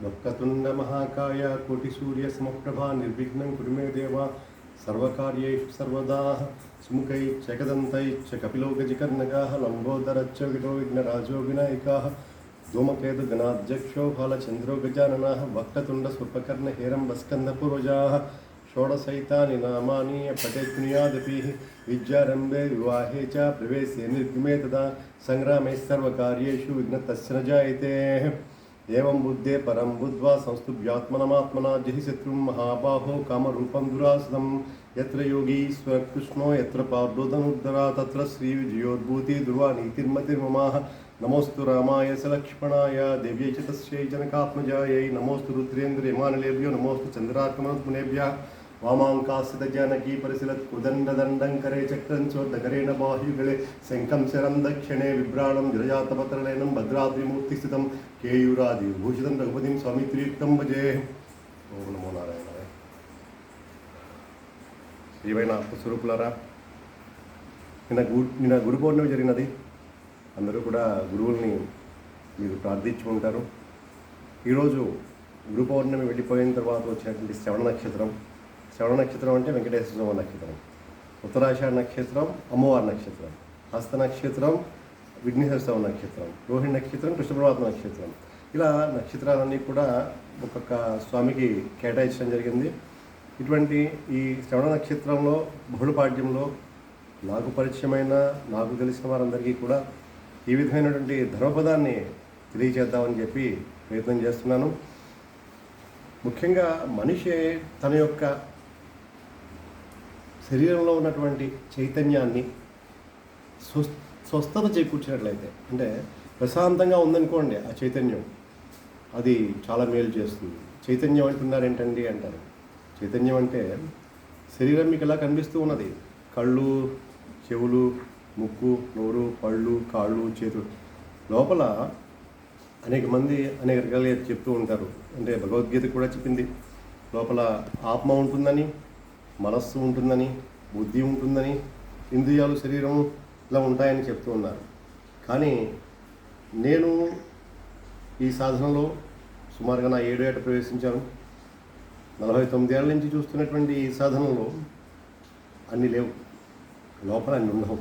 वक्रतुण्डमहाकाय कोटिसूर्यसमप्रभा निर्विघ्नं कुरु मे देव सर्वकार्येषु सर्वदा सुमुखैश्चैकदन्तैश्च कपिलोगजिकर्णकाः लम्बोदरच्च विडो विघ्नराजो विनायकाः धूमकेतुगणाध्यक्षो बालचन्द्रो गजाननः वक्रतुण्डस्वर्पकर्णहेरम्बस्कन्धपूर्वजाः षोडशैतानि नामानि पठेत्पुण्यादपि विद्यारम्भे विवाहे च प्रवेशे निर्गमे तदा सङ्ग्रामे सर्वकार्येषु विघ्नस्तस्य न जायते एवं बुद्धे परं बुद्ध्वा संस्तुभ्यात्मनमात्मना जहि शत्रुं महाबाहो कामरूपं दुरासदं यत्र योगीश्वर कृष्णो यत्र पार्वतनुद्धरा तत्र श्रीविजयोद्भूति दुर्वा नीतिर्मतिर्ममाः नमोस्तु रामाय सलक्ष्मणाय देव्यै च तस्यै जनकात्मजायै नमोस्तु रुद्रेन्द्रयमानलेभ्यो नमोस्तु चन्द्रार्कमनत्मुनेभ्यः वामाङ्कासितजानकी परिशिलत्कुदण्डदण्डं करे चक्रं चोर्धकरेण बाहुयुगले शङ्खं शरं दक्षिणे बिभ्राणं जलजातपत्रलेनं भद्राद्रिमूर्तिस्थितं केयूरादिभूषितं रघुपतिं स्वामित्रियुक्तं भजे ఓం నమో నారాయణాయ. శ్రీవైన ఆత్మస్వరూపులారా, నిన్న గురు పౌర్ణమి జరిగినది. అందరూ కూడా గురువుల్ని మీరు ప్రార్థించి ఉంటారు. ఈరోజు గురు పౌర్ణమి వెళ్ళిపోయిన తర్వాత వచ్చినటువంటి శ్రవణ నక్షత్రం. శ్రవణ నక్షత్రం అంటే వెంకటేశ్వర స్వామి నక్షత్రం. ఉత్తరాషాఢ నక్షత్రం అమ్మవారి నక్షత్రం. హస్త నక్షత్రం విఘ్నేశ్వర స్వామి నక్షత్రం. రోహిణి నక్షత్రం కృష్ణ పరమాత్మ నక్షత్రం. ఇలా నక్షత్రాలన్నీ కూడా ఒక్కొక్క స్వామికి కేటాయించడం జరిగింది. ఇటువంటి ఈ శ్రవణ నక్షత్రంలో బహుళపాడ్యంలో నాకు పరిచయమైన నాకు తెలిసిన వారందరికీ కూడా ఈ విధమైనటువంటి ధర్మపదాన్ని తెలియజేద్దామని చెప్పి ప్రయత్నం చేస్తున్నాను. ముఖ్యంగా మనిషి తన యొక్క శరీరంలో ఉన్నటువంటి చైతన్యాన్ని స్వస్థత చేకూర్చినట్లయితే, అంటే ప్రశాంతంగా ఉందనుకోండి ఆ చైతన్యం, అది చాలా మేలు చేస్తుంది. చైతన్యం అంటున్నారు ఏంటండి అంటారు. చైతన్యం అంటే శరీరం మీకు ఎలా కనిపిస్తూ ఉన్నది, కళ్ళు, చెవులు, ముక్కు, నోరు, పళ్ళు, కాళ్ళు, చేతులు. లోపల అనేక మంది అనేక రకాలుగా చెప్తూ ఉంటారు. అంటే భగవద్గీత కూడా చెప్పింది, లోపల ఆత్మ ఉంటుందని, మనస్సు ఉంటుందని, బుద్ధి ఉంటుందని, ఇంద్రియాలు, శరీరం ఇలా ఉంటాయని చెప్తూ ఉన్నారు. కానీ నేను ఈ సాధనలో సుమారుగా నా 7 ఏట ప్రవేశించాను. 49 ఏళ్ళ నుంచి చూస్తున్నటువంటి ఈ సాధనలో అన్నీ లేవు, లోపల అన్నీ ఉండవు.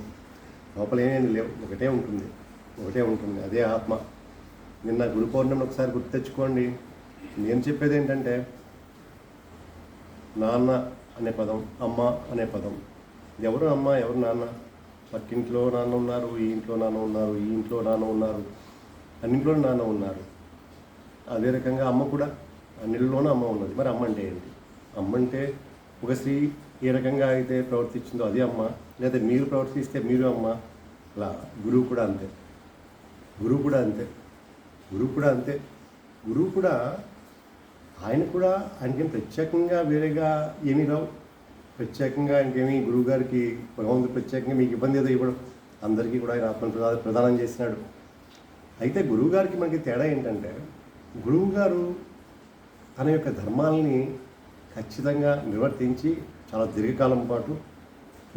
లోపల ఏమేమి లేవు, ఒకటే ఉంటుంది, అదే ఆత్మ. నిన్న గురు పౌర్ణమి ఒకసారి గుర్తు తెచ్చుకోండి. నేను చెప్పేది ఏంటంటే, నాన్న అనే పదం, అమ్మ అనే పదం. ఎవరు అమ్మ, ఎవరు నాన్న? పక్కింట్లో నాన్న ఉన్నారు, ఈ ఇంట్లో నాన్న ఉన్నారు, ఈ ఇంట్లో నాన్న ఉన్నారు, అన్నింట్లో నాన్న ఉన్నారు. అదే రకంగా అమ్మ కూడా అన్నింటిలోనూ అమ్మ ఉన్నది. మరి అమ్మ అంటే ఏంటి? అమ్మ అంటే ఒక స్త్రీ ఏ రకంగా అయితే ప్రవర్తించిందో అది అమ్మ, లేదా మీరు ప్రవర్తిస్తే మీరు అమ్మ. అలా గురువు కూడా అంతే. గురువు కూడా ఆయనకేం ప్రత్యేకంగా వేరేగా ఏమీ రావు. ప్రత్యేకంగా ఇంకేమీ గురువుగారికి భగవంతుడు ప్రత్యేకంగా మీకు ఇబ్బంది ఏదో ఇవ్వడం. అందరికీ కూడా ఆయన ఆత్మ ప్రదానం చేసినాడు. అయితే గురువుగారికి మనకి తేడా ఏంటంటే, గురువుగారు తన యొక్క ధర్మాలని ఖచ్చితంగా నిర్వర్తించి చాలా దీర్ఘకాలం పాటు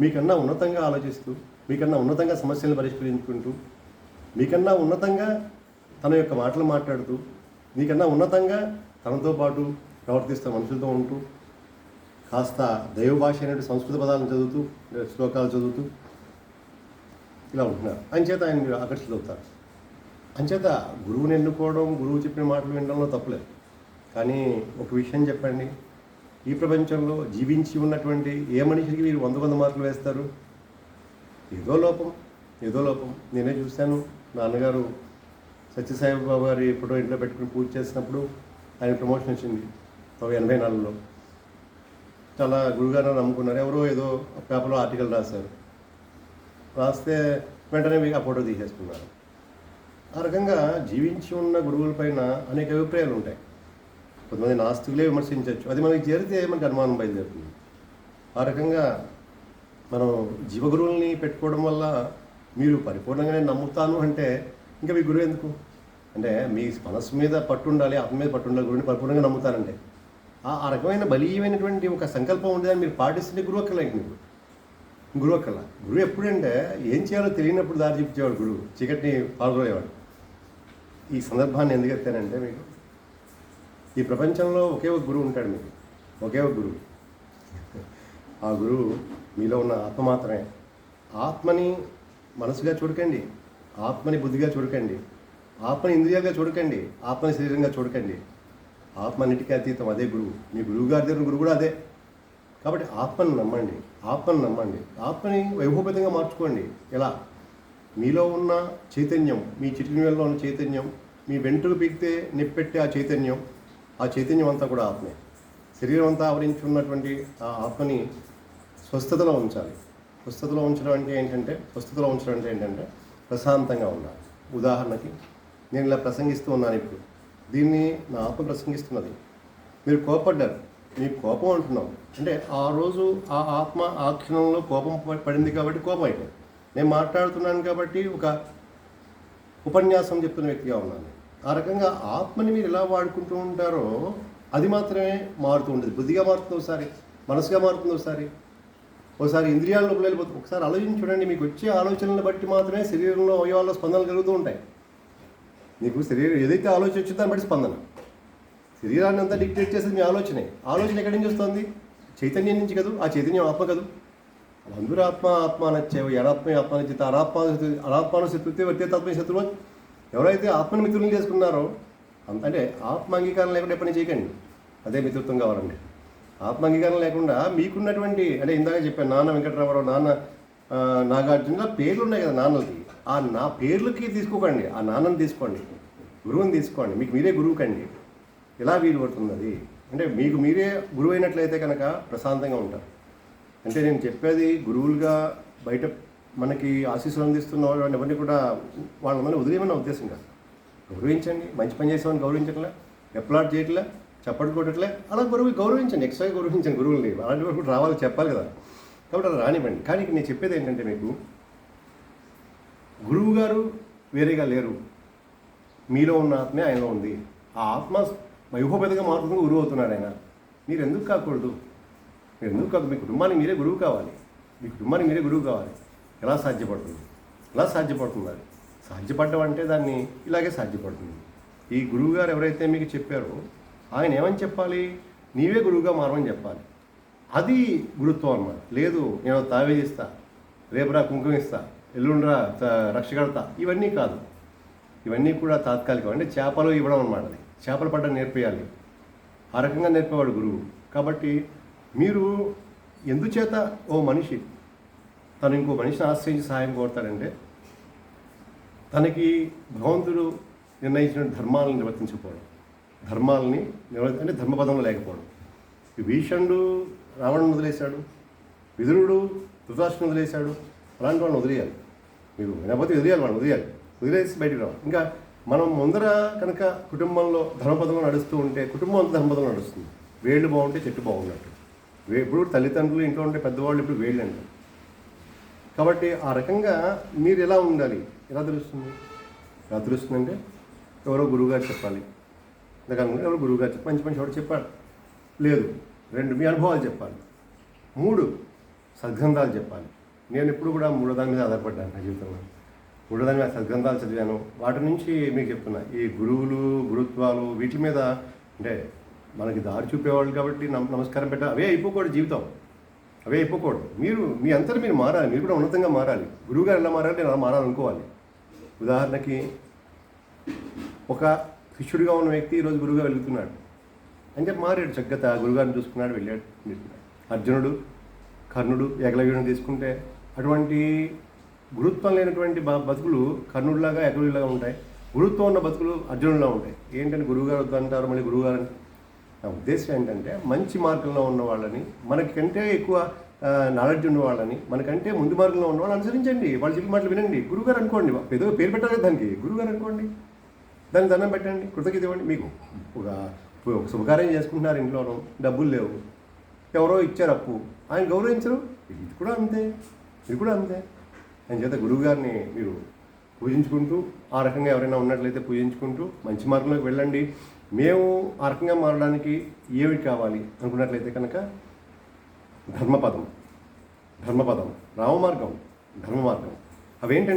మీకన్నా ఉన్నతంగా ఆలోచిస్తూ, మీకన్నా ఉన్నతంగా సమస్యలను పరిష్కరించుకుంటూ, మీకన్నా ఉన్నతంగా తన యొక్క మాటలు మాట్లాడుతూ, మీకన్నా ఉన్నతంగా తనతో పాటు ప్రవర్తిస్తూ మనుషులతో ఉంటూ, కాస్త దైవ భాష అయినటువంటి సంస్కృత పదాలను చదువుతూ, శ్లోకాలు చదువుతూ ఇలా ఉంటున్నారు. అంచేత ఆయన ఆకర్షితులవుతారు. అంచేత గురువుని ఎన్నుకోవడం, గురువు చెప్పిన మాటలు వినడంలో తప్పులేదు. కానీ ఒక విషయం చెప్పండి, ఈ ప్రపంచంలో జీవించి ఉన్నటువంటి ఏ మనిషికి మీరు 100 మార్కులు వేస్తారు? ఏదో లోపం. నేనే చూశాను. నాన్నగారు సత్యసాయిబాబా గారి ఫోటో ఇంట్లో పెట్టుకుని పూజ చేసినప్పుడు ఆయన ప్రమోషన్ వచ్చింది 1984లో. చాలా గురుగారు నమ్ముకున్నారు. ఎవరో ఏదో పేపర్లో ఆర్టికల్ రాస్తే వెంటనే ఆ ఫోటో తీసేసుకున్నారు. ఆ రకంగా జీవించి ఉన్న గురువులపైన అనేక అభిప్రాయాలు ఉంటాయి. కొంతమంది నాస్తికులే విమర్శించవచ్చు. అది మనకి చేరితే మనకి అనుమానం బయలుదేరుతుంది. ఆ రకంగా మనం జీవగురువుల్ని పెట్టుకోవడం వల్ల మీరు పరిపూర్ణంగా నేను నమ్ముతాను అంటే ఇంకా మీ గురువు ఎందుకు? అంటే మీ మనస్సు మీద పట్టు ఉండాలి, ఆత్మ మీద పట్టు ఉండాలి. గురువుని పరిపూర్ణంగా నమ్ముతానంటే ఆ రకమైన బలీయమైనటువంటి ఒక సంకల్పం ఉండేదని మీరు పాటిస్తుంటే గురువు అక్కల. మీకు గురువు ఎప్పుడంటే ఏం చేయాలో తెలియనప్పుడు దారి చూపించేవాడు గురువు, చీకటిని పాల్గొనేవాడు. ఈ సందర్భాన్ని ఎందుకు ఎత్తానంటే, మీకు ఈ ప్రపంచంలో ఒకే ఒక గురువు ఉంటాడు మీకు, ఒకే ఒక గురువు. ఆ గురువు మీలో ఉన్న ఆత్మ మాత్రమే. ఆత్మని మనసుగా చూడకండి, ఆత్మని బుద్ధిగా చూడకండి, ఆత్మని ఇంద్రియాలుగా చూడకండి, ఆత్మని శరీరంగా చూడకండి. ఆత్మ అన్నిటికీ అతీతం, అదే గురువు. మీ గురువు గారి దగ్గర గురువు కూడా అదే. కాబట్టి ఆత్మని నమ్మండి, ఆత్మని నమ్మండి. ఆత్మని వైభవపేతంగా మార్చుకోండి. ఎలా? మీలో ఉన్న చైతన్యం, మీ చిటికిన వేళలో ఉన్న చైతన్యం, మీ వెంట్రుకు పీకితే నిప్పెట్టే ఆ చైతన్యం అంతా కూడా ఆత్మే. శరీరం అంతా ఆవరించి ఉన్నటువంటి ఆ ఆత్మని స్వస్థతలో ఉంచాలి. స్వస్థతలో ఉంచడం అంటే ఏంటంటే ప్రశాంతంగా ఉండాలి. ఉదాహరణకి నేను ఇలా ప్రసంగిస్తూ ఉన్నాను ఇప్పుడు, దీన్ని నా ఆత్మ ప్రసంగిస్తున్నది. మీరు కోపడ్డారు, మీకు కోపం అంటున్నాం అంటే ఆ రోజు ఆ ఆత్మ ఆ క్షణంలో కోపం పడింది కాబట్టి కోపం అయిపోయింది. నేను మాట్లాడుతున్నాను కాబట్టి ఒక ఉపన్యాసం చెప్తున్న వ్యక్తిగా ఉన్నాను. ఆ రకంగా ఆత్మని మీరు ఎలా వాడుకుంటూ ఉంటారో అది మాత్రమే మారుతూ ఉంటుంది. బుద్ధిగా మారుతుంది ఒకసారి, మనసుగా మారుతుంది ఒకసారి ఇంద్రియాల్లోకి వెళ్ళిపోతుంది. ఒకసారి ఆలోచించి చూడండి, మీకు వచ్చే ఆలోచనలను బట్టి మాత్రమే శరీరంలో అవయవాల్లో స్పందనలు కలుగుతూ ఉంటాయి. మీకు శరీరం ఏదైతే ఆలోచన వచ్చిందో దాన్ని బట్టి స్పందన. శరీరాన్ని అంతా డిక్టేట్ చేసేది మీ ఆలోచన ఎక్కడి నుంచి వస్తుంది? చైతన్యం నుంచి కదూ. ఆ చైతన్యం ఆత్మ కదూ. అందరూ ఆత్మ నచ్చేవు, ఆత్మ నచ్చితే అనాత్మాను శత్రుత్వ వర్తేతాత్మ శత్రువు. ఎవరైతే ఆత్మని మిత్రులను చేసుకున్నారో అంటే ఆత్మ అంగీకారం లేకుండా పని చేయకండి, అదే మిత్రత్వం కావాలండి. ఆత్మ అంగీకారం లేకుండా మీకున్నటువంటి అంటే ఇందాక చెప్పాను, నాన్న వెంకటరామారావు, నాన్న నాగార్జున పేర్లు ఉన్నాయి కదా నాన్నలకి, నా పేర్లకి తీసుకోకండి, ఆ నాన్నని తీసుకోండి, గురువుని తీసుకోండి. మీకు మీరే గురువు కండి. ఎలా వీలు పడుతుంది అది అంటే మీకు మీరే గురువు అయినట్లయితే కనుక ప్రశాంతంగా ఉంటారు. అంటే నేను చెప్పేది గురువులుగా బయట మనకి ఆశీస్సులు అందిస్తున్న వాళ్ళు ఎవరిని కూడా వాళ్ళని వదిలేయమన్న ఉద్దేశం కాదు. గౌరవించండి, మంచి పని చేసామని గౌరవించట్లే, ఎప్లాట్ చేయట్లే, చప్పటి కొట్టట్లే, అలా గౌరవించండి, ఎక్స్ట్రాగా గౌరవించండి గురువుల్ని. అలాంటి వరకు రావాలి, చెప్పాలి కదా. కాబట్టి అలా రానివ్వండి. కానీ నేను చెప్పేది ఏంటంటే మీకు గురువు గారు వేరేగా లేరు, మీలో ఉన్న ఆత్మే ఆయనలో ఉంది. ఆ ఆత్మ వైభవపేతగా మారుతుంది, గురువు అవుతున్నాడు ఆయన. మీరు ఎందుకు కాకూడదు? మీ కుటుంబానికి మీరే గురువు కావాలి. ఎలా సాధ్యపడుతుంది? అది సాధ్యపడడం అంటే దాన్ని ఇలాగే సాధ్యపడుతుంది. ఈ గురువు గారు ఎవరైతే మీకు చెప్పారో ఆయన ఏమని చెప్పాలి? నీవే గురువుగా మారమని చెప్పాలి. అది గురుత్వం అన్నమాట. లేదు నేను తావేది ఇస్తా, రేపురా కుంకుమ ఇస్తా, ఎల్లుండ్రా రక్ష కడతా, ఇవన్నీ కాదు. ఇవన్నీ కూడా తాత్కాలికం. అంటే చేపలు ఇవ్వడం అన్నమాట. అది చేపలు పడ్డం నేర్పేయాలి. ఆ రకంగా నేర్పేవాడు గురువు. కాబట్టి మీరు ఎందుచేత ఓ మనిషి తను ఇంకో మనిషిని ఆశ్రయించి సహాయం కోరుతాడంటే తనకి భగవంతుడు నిర్ణయించిన ధర్మాలను నిర్వర్తించకపోవడం, అంటే ధర్మపదంలో లేకపోవడం. భీషణుడు రావణుని వదిలేశాడు, విదురుడు ధృతరాష్ట్రుని వదిలేశాడు. అలాంటి వాళ్ళని వదిలేయాలి. మీరు వినకపోతే వదిలేసి బయటికి రావాలి. ఇంకా మనం ముందర కనుక కుటుంబంలో ధర్మపదంలో నడుస్తూ ఉంటే కుటుంబం అంతా ధర్మపదంలో నడుస్తుంది. వేళ్ళు బాగుంటే చెట్టు బాగున్నట్టు. ఇప్పుడు తల్లిదండ్రులు ఇంట్లో ఉంటే పెద్దవాళ్ళు ఇప్పుడు వేళ్ళు అంటారు. కాబట్టి ఆ రకంగా మీరు ఎలా ఉండాలి? ఎలా తెలుస్తుందంటే ఎవరో గురువుగారు చెప్పాలి. ఎవరో గురువుగారు మంచి వాడు చెప్పాడు. లేదు, 2 మీ అనుభవాలు చెప్పాలి. 3 సద్గ్రంథాలు చెప్పాలి. నేను ఎప్పుడు కూడా 3వ దాని మీద ఆధారపడ్డాను నా జీవితంలో. 3వ దాని మీద సద్గ్రంథాలు చదివాను. వాటి నుంచి మీకు చెప్తున్నా, ఈ గురువులు గురుత్వాలు వీటి మీద అంటే మనకి దారి చూపేవాళ్ళు కాబట్టి నమస్కారం పెట్టాలి. అవే అయిపోకూడదు. మీరు మీ అంతటా మీరు మారాలి. మీరు కూడా ఉన్నతంగా మారాలి. గురువుగారు ఎలా మారాలి, నేను అలా మారాలనుకోవాలి. ఉదాహరణకి ఒక శిష్యుడిగా ఉన్న వ్యక్తి ఈరోజు గురువుగా వెలుగుతున్నాడు అంటే మారాడు. చక్కగా గురుగారిని చూసుకున్నాడు, వెళ్ళాడు. అర్జునుడు, కర్ణుడు, ఏకలవ్యుడిని తీసుకుంటే అటువంటి గురుత్వం లేనటువంటి బతుకులు కర్ణుడిలాగా ఏకలవ్యుడిలాగా ఉంటాయి. గురుత్వం ఉన్న బతుకులు అర్జునుడిలా ఉంటాయి. ఏంటంటే గురువుగారు వద్దంటారు, మళ్ళీ గురువుగారు. నా ఉద్దేశం ఏంటంటే మంచి మార్గంలో ఉన్న వాళ్ళని, మనకంటే ఎక్కువ నాలెడ్జ్ ఉన్న వాళ్ళని, మనకంటే ముందు మార్గంలో ఉన్న వాళ్ళని అనుసరించండి. వాళ్ళు చెప్పి మాటలు వినండి. గురువుగారు అనుకోండి, ఏదో పేరు పెట్టాలి దానికి, గురువుగారు అనుకోండి, దానికి దండం పెట్టండి, కృతజ్ఞత ఇవ్వండి. మీకు ఒక శుభకార్యం చేసుకుంటున్నారు, ఇంట్లోనూ డబ్బులు లేవు, ఎవరో ఇచ్చారు అప్పు, ఆయన గౌరవించరు. ఇది కూడా అంతే. ఆయన చేత గురువుగారిని మీరు పూజించుకుంటూ, ఆ రకంగా ఎవరైనా ఉన్నట్లయితే పూజించుకుంటూ మంచి మార్గంలోకి వెళ్ళండి. మేము ఆ రకంగా మారడానికి ఏమిటి కావాలి అనుకున్నట్లయితే కనుక ధర్మపదం, రామమార్గం, ధర్మమార్గం. అవేంటి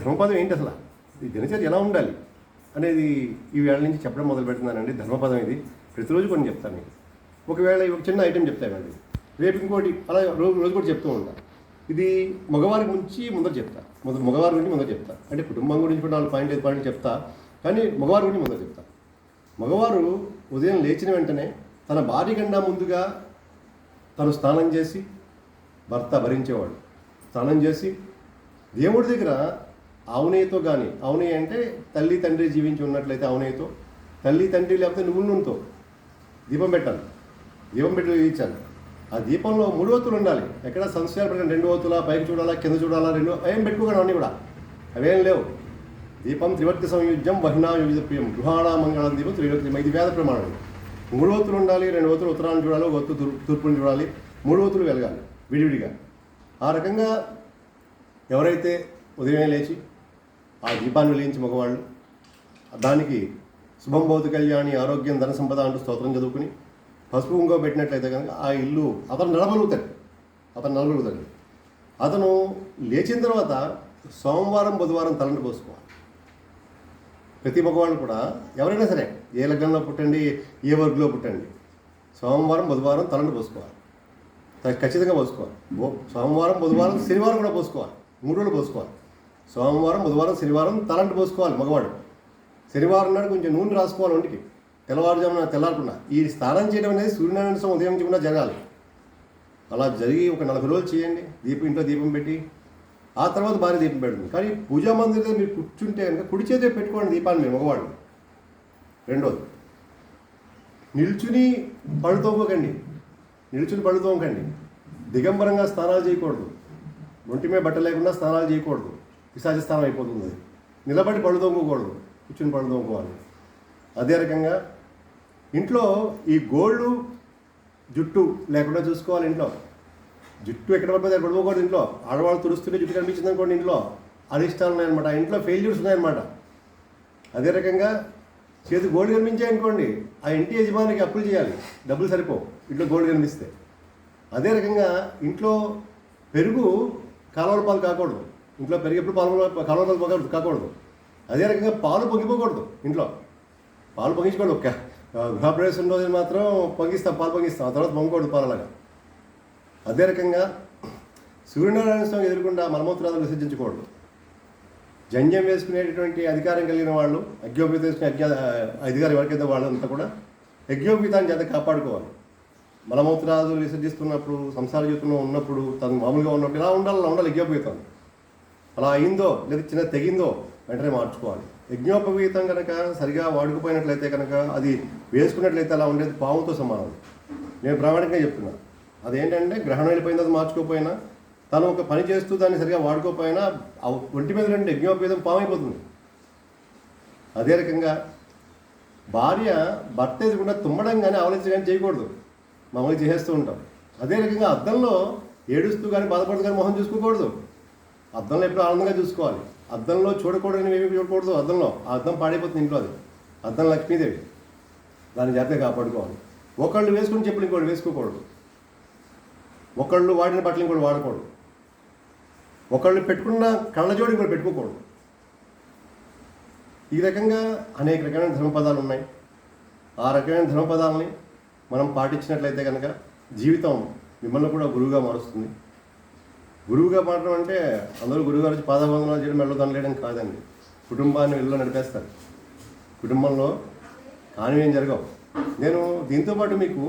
ధర్మపదం ఏంటి? అసలు ఈ దినచర్య ఎలా ఉండాలి? అనేది ఈ వేళ నుంచి చెప్పడం మొదలు పెడుతున్నానండి. ధర్మపదం ఇది. ప్రతిరోజు కొన్ని చెప్తాను మీకు. ఒకవేళ ఒక చిన్న ఐటెం చెప్తానండి, రేపు ఇంకోటి, అలా రోజు కూడా చెప్తూ ఉంటాను. ఇది మగవారి గురించి ముందర చెప్తా, మగవారి గురించి ముందర చెప్తా. అంటే కుటుంబం గురించి కూడా 4 పాయింట్లు చెప్తా, కానీ మగవారి గురించి ముందర చెప్తా. మగవారు ఉదయం లేచిన వెంటనే తన భార్య కన్నా ముందుగా తను స్నానం చేసి, భర్త భరించేవాడు స్నానం చేసి దేవుడి దగ్గర ఆవునేయతో కానీ, ఆవునేయ అంటే తల్లి తండ్రి జీవించి ఉన్నట్లయితే ఆవునేయతో, తల్లి తండ్రి లేకపోతే నువ్వుల నూనెతో దీపం పెట్టాలి. దీపం పెట్టి ఇచ్చాను. ఆ దీపంలో 3 ఒత్తులు ఉండాలి. ఎక్కడ సంశయాలు పెట్టండి, 2 ఒత్తులా, పైకి చూడాలా, కింద చూడాలా, 2 ఏం పెట్టుకోకండి. అవన్నీ కూడా అవేం లేవు. దీపం త్రివర్తి సంయుజ్యం వహినా యుజప్రియం గృహాణా మంగళం దీపం త్రివర్తి. ఇది వేద ప్రమాణం. 3 ఒత్తులు ఉండాలి, 2 ఒత్తులు ఉత్తరాన్ని చూడాలి, 1 ఒత్తు తూర్పుని చూడాలి, 3 ఒత్తులు వెలగాలి విడివిడిగా. ఆ రకంగా ఎవరైతే ఉదయం లేచి ఆ దీపాన్ని వెలిగించి మగవాళ్ళు దానికి శుభం భౌతి కళ్యాణి ఆరోగ్యం ధన సంపద అంటూ స్తోత్రం చదువుకుని పసుపు కుంకుమ పెట్టినట్లయితే కనుక ఆ ఇల్లు అతను నడగలుగుతాడు. అతను లేచిన తర్వాత సోమవారం బుధవారం తలంటు పోసుకోవాలి. ప్రతి మగవాళ్ళు కూడా ఎవరైనా సరే, ఏ లగ్నంలో పుట్టండి, ఏ వర్గ్లో పుట్టండి, సోమవారం బుధవారం తలంటు పోసుకోవాలి. ఖచ్చితంగా పోసుకోవాలి. సోమవారం బుధవారం శనివారం కూడా పోసుకోవాలి. 3 రోజులు పోసుకోవాలి. సోమవారం బుధవారం శనివారం తలంటు పోసుకోవాలి మగవాడు. శనివారం నాడు కొంచెం నూనె రాసుకోవాలి ఒంటికి, తెల్లవారుజామున తెల్లారకుండా. ఈ స్నానం చేయడం అనేది సూర్యనారాయణ స్వామి ఉదయం నుంచి కూడా జరగాలి. అలా జరిగి ఒక 40 రోజులు చేయండి. ఇంట్లో దీపం పెట్టి ఆ తర్వాత భార్య దీపం పెడుతుంది. కానీ పూజా మందిరంలో మీరు కూర్చుంటే కనుక కుడి చేతిలో పెట్టుకోండి దీపాన్ని మీరు మగవాడు. రెండోది, నిల్చుని పళ్ళు తోమకండి. దిగంబరంగా స్నానాలు చేయకూడదు. ఒంటి మీద బట్ట లేకుండా స్నానాలు చేయకూడదు. పిశాచ స్నానం అయిపోతుంది. నిలబడి పళ్ళు తోముకోకూడదు, కూర్చుని పళ్ళు తోముకోవాలి. అదే రకంగా ఇంట్లో ఈ గోళ్ళు జుట్టు లేకుండా చూసుకోవాలి. ఇంట్లో జుట్టు ఎక్కడ పడిపోతే అక్కడ పడిపోకూడదు. ఇంట్లో ఆడవాళ్ళు తుడుస్తుంటే జుట్టు కనిపించింది అనుకోండి, ఇంట్లో అరిష్టాలు ఉన్నాయన్నమాట, ఇంట్లో ఫెయిల్యూర్స్ ఉన్నాయన్నమాట. అదే రకంగా చేతి గోల్డ్ కనిపించాయనుకోండి, ఆ ఇంటి యజమానికి అప్పులు చేయాలి, డబ్బులు సరిపోవు ఇంట్లో గోల్డ్ కనిపిస్తే. అదే రకంగా ఇంట్లో పెరుగు కాలువల పాలు కాకూడదు. ఇంట్లో పెరుగు ఎప్పుడు కాలువల పాలు కాకూడదు. అదే రకంగా పాలు పొంగిపోకూడదు. ఇంట్లో పాలు పొంగించుకోండి. గృహప్రవేశం రోజు మాత్రం పాలు పొంగిస్తాం, ఆ తర్వాత పొంగకూడదు పాలలాగా. అదే రకంగా సూర్యనారాయణ స్వామి ఎదురుకుండా మలమూత్రాలు విసర్జించకూడదు. జంజం వేసుకునేటటువంటి అధికారం కలిగిన వాళ్ళు, యజ్ఞోపవీతం వేసుకునే అధికారం ఎవరికైతే వాళ్ళంతా కూడా యజ్ఞోపవీతాన్ని చేత కాపాడుకోవాలి. మలమూత్రాదులు విసర్జిస్తున్నప్పుడు, సంసార జీవితంలో ఉన్నప్పుడు, తను మామూలుగా ఉన్నప్పుడు ఇలా ఉండాలి యజ్ఞోపవీతం. అలా అయిందో లేదా చిన్న తెగిందో వెంటనే మార్చుకోవాలి. యజ్ఞోపవీతం కనుక సరిగా వాడుకుపోయినట్లయితే కనుక అది వేసుకున్నట్లయితే అలా ఉండేది పాముతో సమానం. నేను ప్రామాణికంగా చెప్తున్నాను. అదేంటంటే గ్రహణం వెళ్ళిపోయింది, అది మార్చుకోకపోయినా, తను ఒక పని చేస్తూ దాన్ని సరిగా వాడుకోకపోయినా ఒంటి మీద రెండు యజ్ఞోపవీతం పాము అయిపోతుంది. అదే రకంగా భార్య భర్త ఎదురుకుండా తుమ్మడం కానీ ఆలోచించడం కానీ చేయకూడదు, మామూలుగా చేసేస్తూ ఉంటాం. అదే రకంగా అద్దంలో ఏడుస్తూ కానీ బాధపడుతూ కానీ మొహం చూసుకోకూడదు. అద్దంలో ఎప్పుడు ఆనందంగా చూసుకోవాలి. అద్దంలో చూడకూడదని ఏమీ చూడకూడదు. అద్దంలో ఆ అద్దం పాడైపోతుంది ఇంట్లో. అది అద్దం లక్ష్మీదేవి, దాన్ని జాగ్రత్తగా కాపాడుకోవాలి. ఒకళ్ళు వేసుకుని చెప్పులు ఇంకోటి వేసుకోకూడదు. ఒకళ్ళు వాడిన బట్టలు ఇంకోటి వాడకూడదు. ఒకళ్ళు పెట్టుకున్న కళ్ళజోడు ఇంకోటి పెట్టుకోకూడదు. ఈ రకంగా అనేక రకమైన ధర్మపదాలు ఉన్నాయి. ఆ రకమైన ధర్మపదాలని మనం పాటించినట్లయితే కనుక జీవితం మిమ్మల్ని కూడా గురువుగా మారుస్తుంది. గురువుగా మారడం అంటే అందరూ గురువుగారు వచ్చి పాదవందనాలు చేయడం, మెడలో దండలేయడం కాదండి. కుటుంబాన్ని వెళ్ళలో నడిపేస్తారు. కుటుంబంలో కానివి ఏం జరగవు. నేను దీంతోపాటు మీకు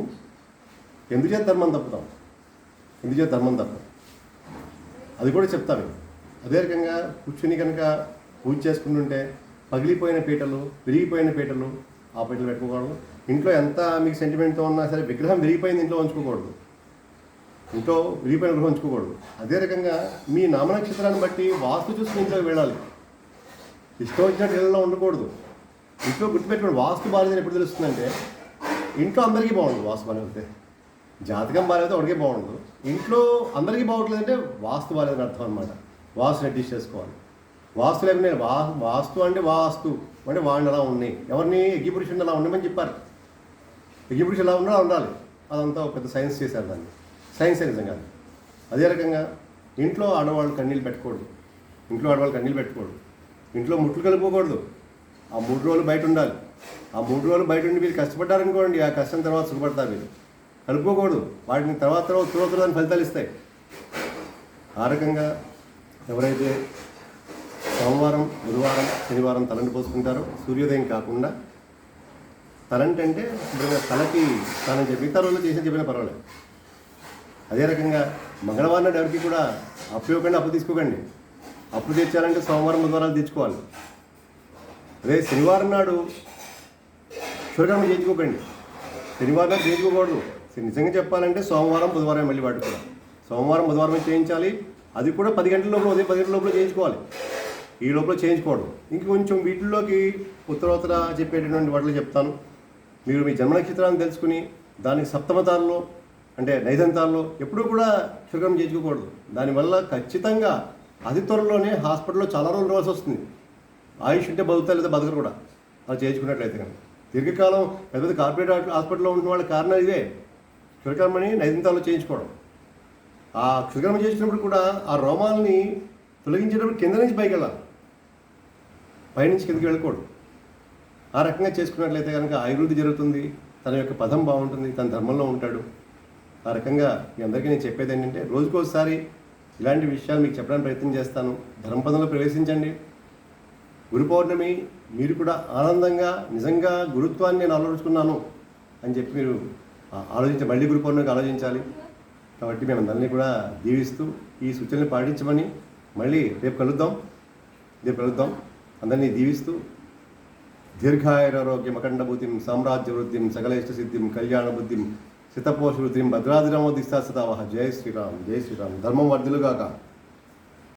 ఎందుచేత ధర్మం తప్పుతాం అది కూడా చెప్తాను. అదే రకంగా కూర్చుని కనుక పూజ చేసుకుంటుంటే పగిలిపోయిన పీటలు, విరిగిపోయిన పీటలు, ఆ పీటలు పెట్టుకోకూడదు. ఇంట్లో ఎంత మీకు సెంటిమెంట్తో ఉన్నా సరే విగ్రహం విరిగిపోయింది ఇంట్లో ఉంచుకోకూడదు. ఇంట్లో విరిగిపోయిన గృహం ఉంచుకోకూడదు. అదే రకంగా మీ నామనక్షత్రాన్ని బట్టి వాస్తు చూసుకుని ఇంట్లోకి వెళ్ళాలి. ఇష్టం వచ్చినట్టు ఇళ్ళలో ఉండకూడదు. ఇంట్లో గుర్తుపెట్టుకోండి, వాస్తు బాధ్యత ఎప్పుడు తెలుస్తుందంటే ఇంట్లో అందరికీ బాగుండదు. వాస్తు బాధ్యత జాతకం బాధ్యత ఒకటికే బాగుండదు. ఇంట్లో అందరికీ బాగుంటుందంటే వాస్తు బాధ్యతని అర్థం అనమాట. వాస్తుని అడ్జస్ట్ చేసుకోవాలి. వాస్తు లేకుండా వాస్తు అంటే వాడిని అలా ఉన్నాయి, ఎవరిని యజ్ఞపురుషుని అలా ఉండమని చెప్పారు. యజ్ఞపురుషులు ఎలా ఉండాలి. అదంతా ఒక పెద్ద సైన్స్ చేశారు. దాన్ని సైన్స్ నిజంగా. అదే రకంగా ఇంట్లో ఆడవాళ్ళు కన్నీళ్ళు పెట్టకూడదు. ఇంట్లో ముట్లు కలుపుకోకూడదు. ఆ 3 రోజులు బయట ఉండాలి. ఆ 3 రోజులు బయట ఉండి మీరు కష్టపడ్డారనుకోండి, ఆ కష్టం తర్వాత సుఖపడతారు మీరు. కలుపుకోకూడదు. వాటిని తర్వాత దాని ఫలితాలు ఇస్తాయి. ఆ రకంగా ఎవరైతే సోమవారం, బుధవారం, శనివారం తలంటు పోసుకుంటారో సూర్యోదయం కాకుండా, తలంటి అంటే ఇప్పుడు తలకి స్నానం చెప్పి మిగతా రోజులు చేసి చెప్పినా పర్వాలేదు. అదే రకంగా మంగళవారం నాడు ఎవరికి కూడా అప్పు ఇవ్వకండి, అప్పు తీసుకోకండి. అప్పు తెచ్చారంటే సోమవారం, బుధవారాలు తెచ్చుకోవాలి. అదే శనివారం నాడు క్షురకర్మ చేయించుకోకండి. శనివారం నాడు చేయించుకోకూడదు. నిజంగా చెప్పాలంటే సోమవారం, బుధవారం మళ్ళీ వాడుకోవాలి. సోమవారం, బుధవారం చేయించాలి. అది కూడా 10 గంటల లోపల, ఉదయం 10 గంటల లోపల చేయించుకోవాలి. ఈ లోపల చేయించుకోవడం. ఇంకొంచెం వీటిల్లోకి ఉత్తరోత్తర చెప్పేటటువంటి వాటిలో చెప్తాను. మీరు మీ జన్మ నక్షత్రాన్ని తెలుసుకుని దానికి సప్తమతాల్లో అంటే నైదంతాల్లో ఎప్పుడూ కూడా క్షురకర్మ చేయించుకోకూడదు. దానివల్ల ఖచ్చితంగా అతి త్వరలోనే హాస్పిటల్లో చాలా రోజులు రావాల్సి వస్తుంది. ఆయుష్ ఉంటే బతుకుతారు, లేదా బతకరు కూడా అలా చేయించుకున్నట్లయితే. కానీ దీర్ఘకాలం పెద్ద పెద్ద కార్పొరేట్ హాస్పిటల్లో ఉన్న వాళ్ళ కారణం ఇదే, క్షురకర్మని నైదంతాల్లో చేయించుకోవడం. ఆ క్షురకర్మ చేసినప్పుడు కూడా ఆ రోమాలని తొలగించేటప్పుడు కింద నుంచి పైకి వెళ్ళాలి, పైనుంచి కిందకి వెళ్ళకూడదు. ఆ రకంగా చేసుకున్నట్లయితే కనుక ఆయుర్వృద్ధి జరుగుతుంది, తన యొక్క పదం బాగుంటుంది, తన ధర్మంలో ఉంటాడు. ఆ రకంగా మీ అందరికీ నేను చెప్పేది ఏంటంటే, రోజుకోసారి ఇలాంటి విషయాలు మీకు చెప్పడానికి ప్రయత్నం చేస్తాను. ధర్మపదంలో ప్రవేశించండి. గురు పౌర్ణమి మీరు కూడా ఆనందంగా నిజంగా గురుత్వాన్ని నేను ఆలోచించుకున్నాను అని చెప్పి మీరు మళ్ళీ గురు పౌర్ణమికి ఆలోచించాలి. కాబట్టి మేము అందరినీ కూడా దీవిస్తూ ఈ సూచనలు పాటించమని మళ్ళీ రేపు కలుద్దాం. అందరినీ దీవిస్తూ దీర్ఘాయురారోగ్యం, అఖండ బుద్ధిం, సామ్రాజ్య వృద్ధిం, సకలేష్ట సిద్ధిం, కళ్యాణ బుద్ధిం, శతపోష వృద్ధిం, భద్రాదిరామో దిశా సదావహ. జై శ్రీరామ్, జై శ్రీరామ్. ధర్మం వర్ధిల్లుగాక.